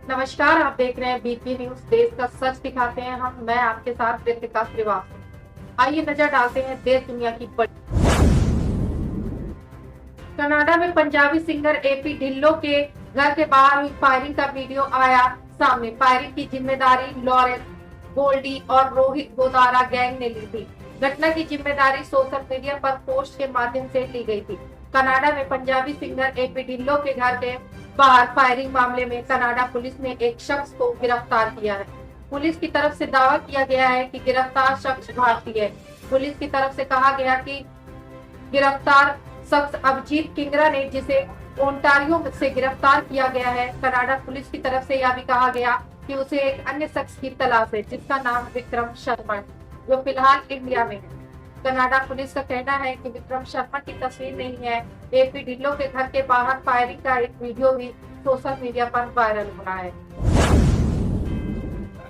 नमस्कार, आप देख रहे हैं बीपी न्यूज। देश का सच दिखाते हैं मैं आपके साथ रितिका श्रीवास्तव। आइए नजर डालते हैं देश दुनिया की बड़ी। कनाडा में पंजाबी सिंगर एपी ढिल्लो के घर के बाहर हुई फायरिंग का वीडियो आया सामने। फायरिंग की जिम्मेदारी लॉरेंस गोल्डी और रोहित गोदारा गैंग ने ली थी। घटना की जिम्मेदारी सोशल मीडिया पर पोस्ट के माध्यम से ली गई थी। कनाडा में पंजाबी सिंगर एपी ढिल्लो के घर के बाहर फायरिंग मामले में कनाडा पुलिस ने एक शख्स को गिरफ्तार किया है। पुलिस की तरफ से दावा किया गया है कि गिरफ्तार शख्स भारतीय है। पुलिस की तरफ से कहा गया कि गिरफ्तार शख्स अभिजीत किंगरा ने, जिसे ओंटारियो से गिरफ्तार किया गया है। कनाडा पुलिस की तरफ से यह भी कहा गया कि उसे एक अन्य शख्स की तलाश है जिसका नाम विक्रम शर्मा है, जो फिलहाल इंडिया में है। कनाडा पुलिस का कहना है कि विक्रम शर्मा की तस्वीर नहीं है। एपी ढिल्लो के घर के बाहर फायरिंग का एक वीडियो भी सोशल मीडिया पर वायरल हो रहा है।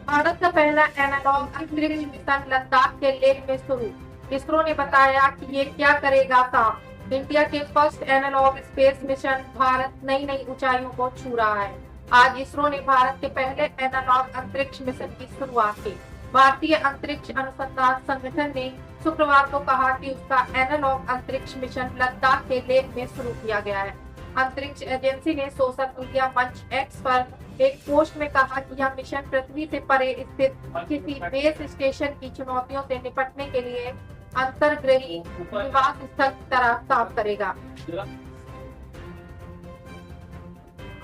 भारत का पहला एनालॉग अंतरिक्ष मिशन लद्दाख के लेह में शुरू। इसरो ने बताया कि ये क्या करेगा काम। इंडिया के first analog space mission Bharat नई नई ऊंचाइयों को छू रहा है। आज इसरो ने भारत के पहले एनालॉग अंतरिक्ष मिशन की शुरुआत की। भारतीय अंतरिक्ष अनुसंधान संगठन ने शुक्रवार को कहा कि उसका एनालॉग अंतरिक्ष मिशन लद्दाख के लेह में शुरू किया गया है। अंतरिक्ष एजेंसी ने सोशल मीडिया मंच एक्स पर एक पोस्ट में कहा कि यह मिशन पृथ्वी से परे स्थित किसी बेस स्टेशन की चुनौतियों से निपटने के लिए अंतर्ग्रही निवास स्थल की तरह काम करेगा।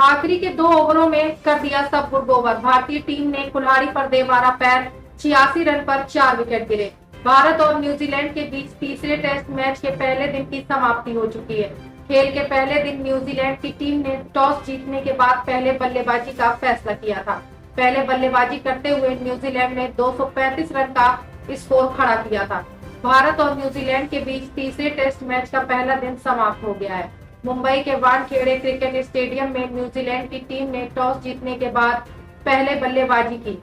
आखिरी के 2 ओवरों में कर दिया सब गुड ओवर। भारतीय टीम ने कुल्हाड़ी पर दे मारा पैर। 86 रन पर 4 विकेट गिरे। भारत और न्यूजीलैंड के बीच तीसरे टेस्ट मैच के पहले दिन की समाप्ति हो चुकी है। खेल के पहले दिन न्यूजीलैंड की टीम ने टॉस जीतने के बाद पहले बल्लेबाजी का फैसला किया था। पहले बल्लेबाजी करते हुए न्यूजीलैंड ने 235 रन का स्कोर खड़ा किया था। भारत और न्यूजीलैंड के बीच तीसरे टेस्ट मैच का पहला दिन समाप्त हो गया है। मुंबई के वानखेड़े क्रिकेट स्टेडियम में न्यूजीलैंड की टीम ने टॉस जीतने के बाद पहले बल्लेबाजी की।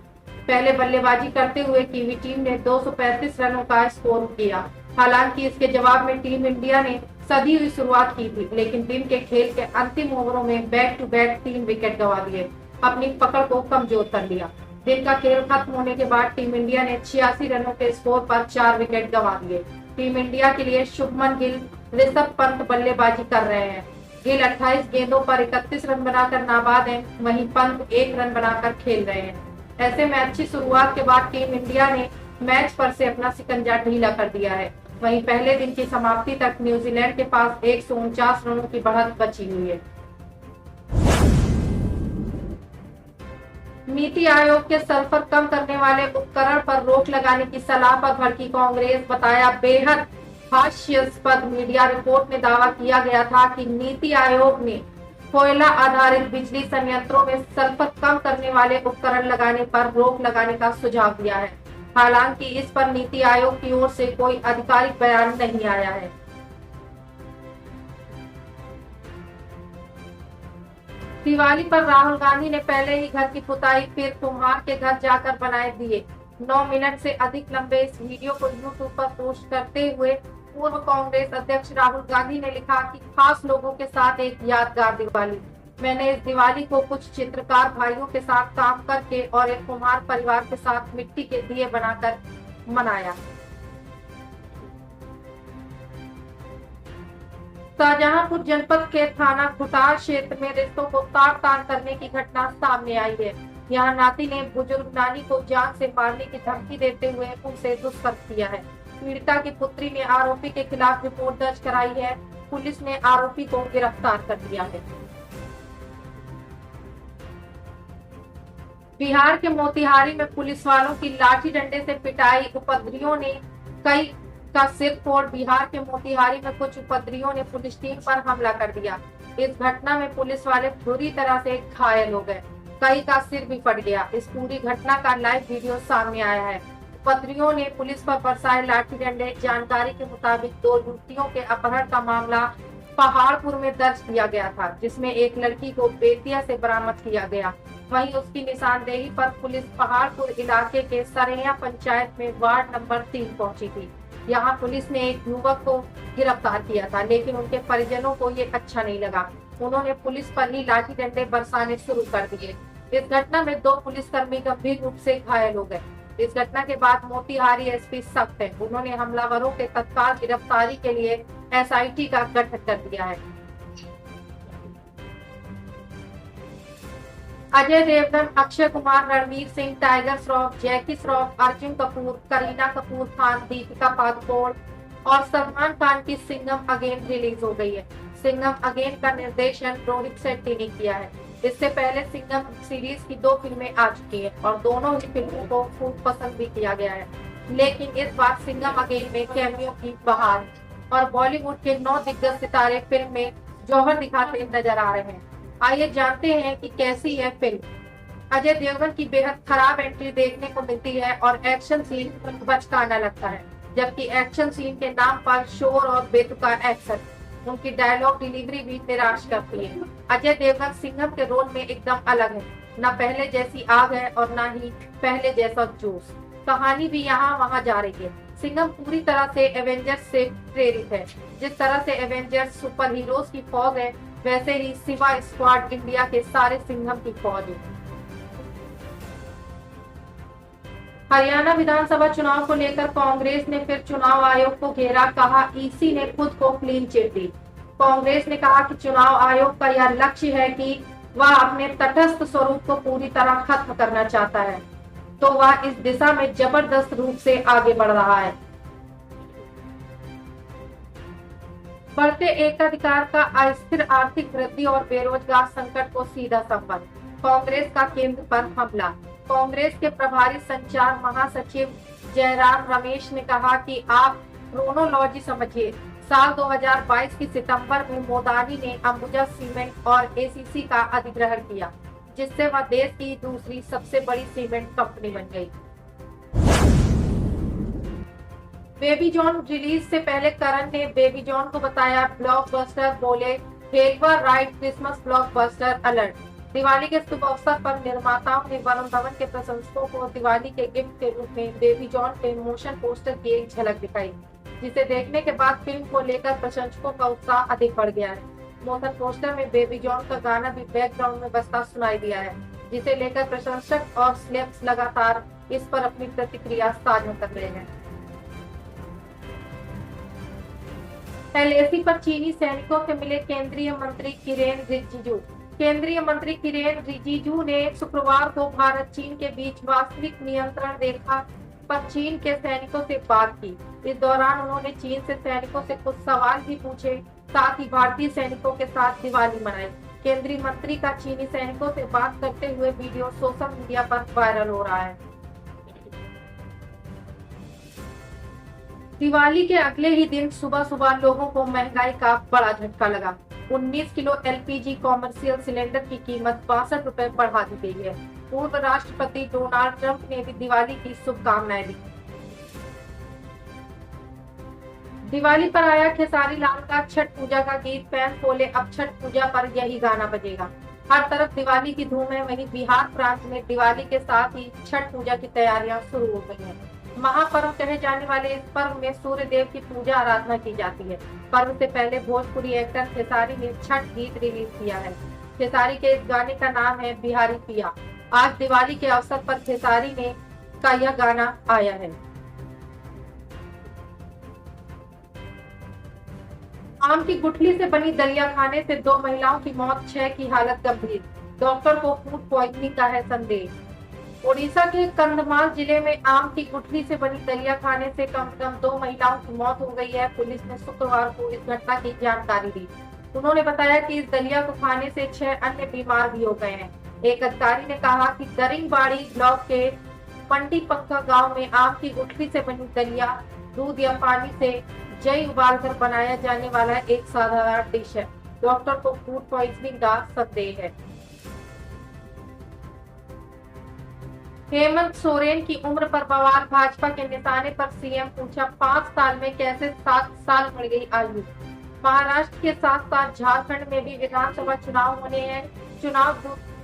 पहले बल्लेबाजी करते हुए कीवी टीम ने 235 रनों का स्कोर किया। हालांकि इसके जवाब में टीम इंडिया ने सधी हुई शुरुआत की थी, लेकिन दिन के खेल के अंतिम ओवरों में बैक टू बैक 3 विकेट गंवा दिए, अपनी पकड़ को कमजोर कर लिया। दिन का खेल खत्म होने के बाद टीम इंडिया ने 86 रनों के स्कोर पर 4 विकेट गंवा दिए। टीम इंडिया के लिए शुभमन गिल, ऋषभ पंत बल्लेबाजी कर रहे हैं। गिल 28 गेंदों पर 31 रन बनाकर नाबाद हैं, वहीं पंत 1 रन बनाकर खेल रहे हैं। ऐसे में अच्छी शुरुआत के बाद टीम इंडिया ने मैच पर से अपना शिकंजा ढीला कर दिया है। वहीं पहले दिन की समाप्ति तक न्यूजीलैंड के पास 149 रनों की बढ़त बची हुई है। नीति आयोग के सल्फर कम करने वाले उपकरण पर रोक लगाने की सलाह पर भड़की कांग्रेस, बताया बेहद हास्यास्पद। मीडिया रिपोर्ट में दावा किया गया था कि नीति आयोग ने कोयला आधारित बिजली संयंत्रों में सल्फर कम करने वाले उपकरण लगाने पर रोक लगाने का सुझाव दिया है। हालांकि इस पर नीति आयोग की ओर से कोई आधिकारिक बयान नहीं आया है। दिवाली पर राहुल गांधी ने पहले ही घर की पुताई फिर कुम्हार के घर जाकर बनाए दिए। 9 मिनट से अधिक लंबे इस वीडियो को यूट्यूब पर पोस्ट करते हुए पूर्व कांग्रेस अध्यक्ष राहुल गांधी ने लिखा कि खास लोगों के साथ एक यादगार दिवाली। मैंने इस दिवाली को कुछ चित्रकार भाइयों के साथ काम करके और एक कुम्हार परिवार के साथ मिट्टी के दिए बनाकर मनाया। शाहजहांपुर जनपद के थाना खुटार क्षेत्र में रिश्तों को तार-तार करने की घटना सामने आई है। यहाँ नाती ने बुजुर्ग नानी को जान से मारने की धमकी देते हुए उनसे दुष्कर्म किया है। पीड़िता की पुत्री ने आरोपी के खिलाफ रिपोर्ट दर्ज कराई है। पुलिस ने आरोपी को गिरफ्तार कर लिया है। बिहार के मोतिहारी में पुलिस वालों की लाठी डंडे से पिटाई, उपद्रवियों ने कई का सिर फोड़। बिहार के मोतिहारी में कुछ उपद्रवियों ने पुलिस टीम पर हमला कर दिया। इस घटना में पुलिस वाले बुरी तरह से घायल हो गए, कई का सिर भी फट गया। इस पूरी घटना का लाइव वीडियो सामने आया है। उपद्रवियों ने पुलिस पर बरसाए लाठी डंडे। जानकारी के मुताबिक 2 युवतियों के अपहरण का मामला पहाड़पुर में दर्ज किया गया था, जिसमें एक लड़की को बेतिया से बरामद किया गया। वहीं उसकी निशानदेही पर पुलिस पहाड़पुर इलाके के सरैया पंचायत में वार्ड नंबर 3 पहुंची थी। यहां पुलिस ने एक युवक को गिरफ्तार किया था, लेकिन उनके परिजनों को ये अच्छा नहीं लगा। उन्होंने पुलिस पर ही लाठी डंडे बरसाने शुरू कर दिए। इस घटना में 2 पुलिसकर्मी गंभीर रूप से घायल हो गए। इस घटना के बाद मोतिहारी एसपी सख्त है। उन्होंने हमलावरों के तत्काल गिरफ्तारी के लिए एसआईटी का गठन कर दिया है। अजय देवगन, अक्षय कुमार, रणवीर सिंह, टाइगर श्रॉफ, जैकी श्रॉफ, अर्जुन कपूर, करीना कपूर खान, दीपिका पादुकोण और सलमान खान की सिंघम अगेन रिलीज हो गई है। सिंघम अगेन का निर्देशन रोहित शेट्टी ने किया है। इससे पहले सिंघम सीरीज की 2 फिल्में आ चुकी हैं और दोनों ही फिल्मों को खूब पसंद भी किया गया है। लेकिन इस बार सिंघम अगेन में कैमियो की बहार और बॉलीवुड के 9 दिग्गज सितारे फिल्म में जौहर दिखाते नजर आ रहे हैं। आइए जानते हैं कि कैसी है फिल्म। अजय देवगन की बेहद खराब एंट्री देखने को मिलती है और एक्शन सीन बचकाना लगता है, जबकि एक्शन सीन के नाम पर शोर और बेतुका एक्शन। उनकी डायलॉग डिलीवरी भी निराश करती है। अजय देवगन सिंघम के रोल में एकदम अलग है, न पहले जैसी आग है और न ही पहले जैसा जोश। कहानी भी यहाँ वहाँ जा रही है। सिंघम पूरी तरह से एवेंजर्स से प्रेरित है। जिस तरह से एवेंजर्स सुपर हीरोज की फौज है, वैसे ही शिवा स्क्वाड इंडिया के सारे सिंघम की फौज है। हरियाणा विधानसभा चुनाव को लेकर कांग्रेस ने फिर चुनाव आयोग को घेरा, कहा ईसी ने खुद को क्लीन चिट दी। कांग्रेस ने कहा कि चुनाव आयोग का यह लक्ष्य है कि वह अपने तटस्थ स्वरूप को पूरी तरह खत्म करना चाहता है, तो वह इस दिशा में जबरदस्त रूप से आगे बढ़ रहा है। बढ़ते एकाधिकार का अस्थिर आर्थिक वृद्धि और बेरोजगार संकट को सीधा संबंध, कांग्रेस का केंद्र पर हमला। कांग्रेस के प्रभारी संचार महासचिव जयराम रमेश ने कहा कि आप क्रोनोलॉजी समझिए। साल 2022 की सितंबर में मोदानी ने अंबुजा सीमेंट और एसीसी का अधिग्रहण किया, जिससे वह देश की दूसरी सबसे बड़ी सीमेंट कंपनी बन गई। बेबी जॉन रिलीज से पहले करण ने बेबी जॉन को बताया ब्लॉकबस्टर, बोले हेलवा right Christmas blockbuster alert. Diwali के शुभ अवसर पर निर्माताओं ने वरुण धवन के प्रशंसकों को दिवाली के गिफ्ट के रूप में बेबी जॉन के मोशन पोस्टर की एक झलक दिखाई, जिसे देखने के बाद फिल्म को लेकर प्रशंसकों का उत्साह अधिक बढ़ गया है। मोशन पोस्टर में बेबी जॉन का गाना भी बैकग्राउंड में बजता सुनाई दिया है, जिसे लेकर प्रशंसक और सेलेब्स लगातार इस पर अपनी प्रतिक्रिया साझा कर रहे हैं। एलएसी पर चीनी सैनिकों से मिले केंद्रीय मंत्री किरेन रिजिजू। केंद्रीय मंत्री किरेन रिजिजू ने शुक्रवार को भारत चीन के बीच वास्तविक नियंत्रण रेखा पर चीन के सैनिकों से बात की। इस दौरान उन्होंने चीन से सैनिकों से कुछ सवाल भी पूछे, साथ ही भारतीय सैनिकों के साथ दिवाली मनाई। केंद्रीय मंत्री का चीनी सैनिकों से बात करते हुए वीडियो सोशल मीडिया पर वायरल हो रहा है। दिवाली के अगले ही दिन सुबह सुबह लोगों को महंगाई का बड़ा झटका लगा। 19 किलो एलपीजी कॉमर्शियल सिलेंडर की कीमत 62 रुपए बढ़ा दी गई है। पूर्व राष्ट्रपति डोनाल्ड ट्रंप ने भी दिवाली की शुभकामनाएं दी। दिवाली पर आया खेसारी लाल का छठ पूजा का गीत, फैन बोले अब छठ पूजा पर यही गाना बजेगा। हर तरफ दिवाली की धूम है, वहीं बिहार प्रांत में दिवाली के साथ ही छठ पूजा की तैयारियां शुरू हो गई हैं। महापर्व कहे जाने वाले इस पर्व में सूर्य देव की पूजा आराधना की जाती है। पर्व से पहले भोजपुरी एक्टर खेसारी ने छठ गीत रिलीज किया है। खेसारी के इस गाने का नाम है बिहारी पिया। आज दिवाली के अवसर पर खेसारी ने का यह गाना आया है। आम की गुठली से बनी दलिया खाने से 2 महिलाओं की मौत, 6 की हालत गंभीर। डॉक्टर को फूड पॉइजनिंग का है संदेह। ओडिशा के कंधमाल जिले में आम की गुठली से बनी दलिया खाने से कम से कम 2 महिलाओं की मौत हो गई है। पुलिस ने शुक्रवार को इस घटना की जानकारी दी। उन्होंने बताया कि इस दलिया को खाने से 6 अन्य बीमार भी हो गए हैं। एक अधिकारी ने कहा कि दरिंगबाड़ी ब्लॉक के पंटी पंखा गांव में आम की गुठली से बनी दलिया दूध या पानी से जई उबालकर बनाया जाने वाला एक साधारण डिश है। डॉक्टर को फूड पॉइजनिंग का संदेह है। हेमंत सोरेन की उम्र पर बवाल, भाजपा के निशाने पर सीएम पूछा 5 साल में कैसे 7 साल बढ़ गई आयु। महाराष्ट्र के साथ साथ झारखंड में भी विधानसभा चुनाव होने हैं। चुनाव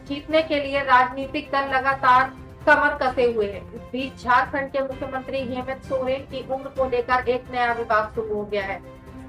जीतने के लिए राजनीतिक दल लगातार कमर कसे हुए हैं। इस बीच झारखंड के मुख्यमंत्री हेमंत सोरेन की उम्र को लेकर एक नया विवाद शुरू हो गया है।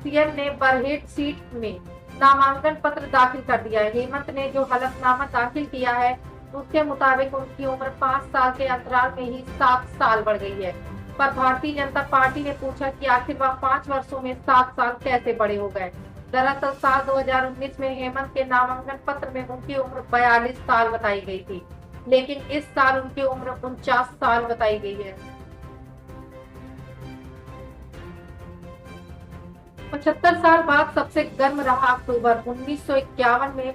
सीएम ने बरहेट सीट में नामांकन पत्र दाखिल कर दिया है। हेमंत ने जो हलफनामा दाखिल किया है उसके मुताबिक उनकी उम्र 5 साल के अंतराल में ही 7 साल बढ़ गई है। पर भारतीय जनता पार्टी ने पूछा कि आखिर वह 5 वर्षों में 7 साल कैसे बड़े हो गए। दरअसल साल 2019 में हेमंत के नामांकन पत्र में उनकी उम्र 42 साल बताई गई थी, लेकिन इस साल उनकी उम्र 49 साल बताई गई है। 75 साल बाद सबसे गर्म रहा अक्टूबर। 1951 में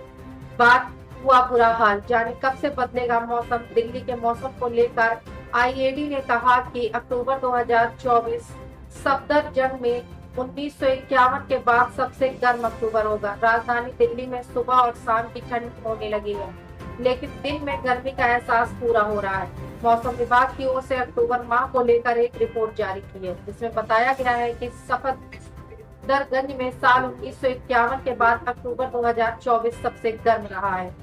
बाद हुआ बुरा हाल, जाने कब से बदलेगा मौसम। दिल्ली के मौसम को लेकर आईएडी ने कहा कि अक्टूबर 2024 सफदरजंग में 1951 के बाद सबसे गर्म अक्टूबर होगा। राजधानी दिल्ली में सुबह और शाम की ठंड होने लगी है, लेकिन दिन में गर्मी का एहसास पूरा हो रहा है। मौसम विभाग की ओर से अक्टूबर माह को लेकर एक रिपोर्ट जारी की है, जिसमें बताया गया है कि सफदरजंग में साल 1951 के बाद अक्टूबर 2024 सबसे गर्म रहा है।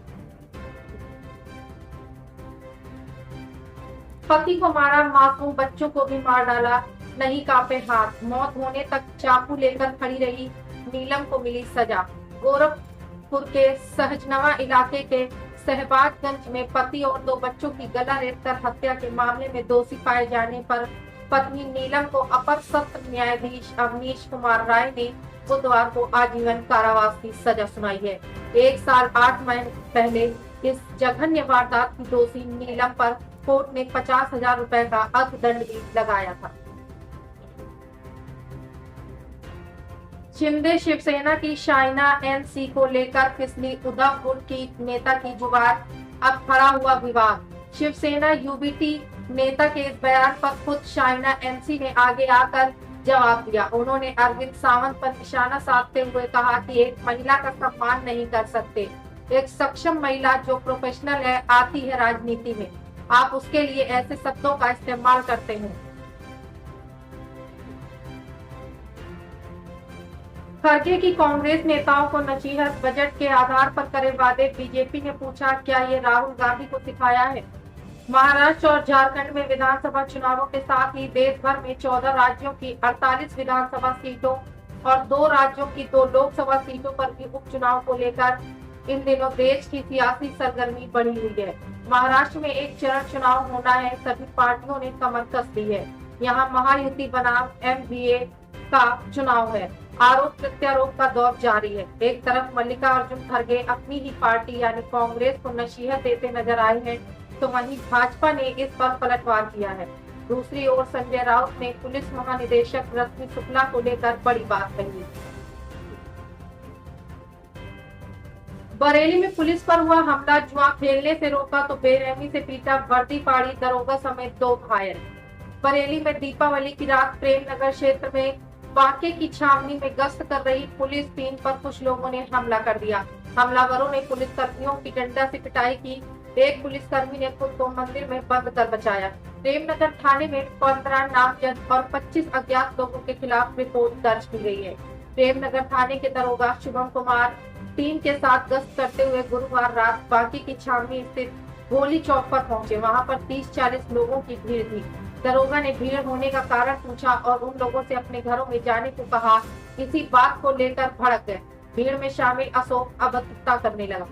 पति को मारा, मासूम बच्चों को भी मार डाला, नहीं कांपे हाथ। मौत होने तक चाकू लेकर खड़ी रही नीलम को मिली सजा। गोरखपुर के सहजनवा इलाके के शहबाजगंज में पति और 2 बच्चों की गला रेतकर हत्या के मामले में दोषी पाए जाने पर पत्नी नीलम को अपर सत्र न्यायाधीश अवनीश कुमार राय ने बुधवार को आजीवन कारावास की सजा सुनाई है। 1 साल 8 महीने पहले इस जघन्य वारदात की दोषी नीलम पर कोर्ट ने 50,000 रुपए का अर्थदंड भी लगाया था। शिंदे शिवसेना की शाइना एनसी को लेकर फिसली उद्धव गुट की नेता की जुबान, अब खड़ा हुआ विवाद। शिवसेना यूबीटी नेता के इस बयान पर खुद शाइना एनसी ने आगे आकर जवाब दिया। उन्होंने अरविंद सावंत पर निशाना साधते हुए कहा कि एक महिला का सम्मान नहीं कर सकते। एक सक्षम महिला जो प्रोफेशनल है आती है राजनीति में, आप उसके लिए ऐसे शब्दों का इस्तेमाल करते हैं। खड़गे की कांग्रेस नेताओं को नसीहत, बजट के आधार पर करे वादे। बीजेपी ने पूछा, क्या ये राहुल गांधी को सिखाया है। महाराष्ट्र और झारखंड में विधानसभा चुनावों के साथ ही देश भर में 14 राज्यों की 48 विधानसभा सीटों और 2 राज्यों की 2 लोकसभा सीटों पर भी उपचुनाव को लेकर इन दिनों देश की सियासी सरगर्मी बढ़ी हुई है। महाराष्ट्र में एक चरण चुनाव होना है, सभी पार्टियों ने कमर कस ली है। यहाँ महायुति बनाम एमवीए का चुनाव है। आरोप प्रत्यारोप का दौर जारी है। एक तरफ मल्लिकार्जुन खड़गे अपनी ही पार्टी यानी कांग्रेस को नसीहत देते नजर आए हैं, तो वहीं भाजपा ने इस पर पलटवार किया है। दूसरी ओर संजय राउत ने पुलिस महानिदेशक रश्मि शुक्ला को लेकर बड़ी बात कही। बरेली में पुलिस पर हुआ हमला, जुआ खेलने से रोका तो बेरहमी से पीटा, वर्दी फाड़ी, दरोगा समेत 2 घायल। बरेली में दीपावली की रात प्रेम नगर क्षेत्र में बांके की छावनी में गश्त कर रही पुलिस टीम पर कुछ लोगों ने हमला कर दिया। हमलावरों ने पुलिस कर्मियों की डंडा से पिटाई की। एक पुलिसकर्मी ने खुद को मंदिर में बंद कर बचाया। प्रेमनगर थाने में 15 नामजद और 25 अज्ञात लोगों के खिलाफ रिपोर्ट दर्ज की गई है। प्रेमनगर थाने के दरोगा शुभम कुमार टीम के साथ गश्त करते हुए गुरुवार रात बांके की छावनी स्थित गोली चौक पर पहुंचे। वहां पर 30-40 लोगों की भीड़ थी। दरोगा ने भीड़ होने का कारण पूछा और उन लोगों से अपने घरों में जाने को कहा। इसी बात को लेकर भड़क गए। भीड़ में शामिल अशोक अभद्रता करने लगा।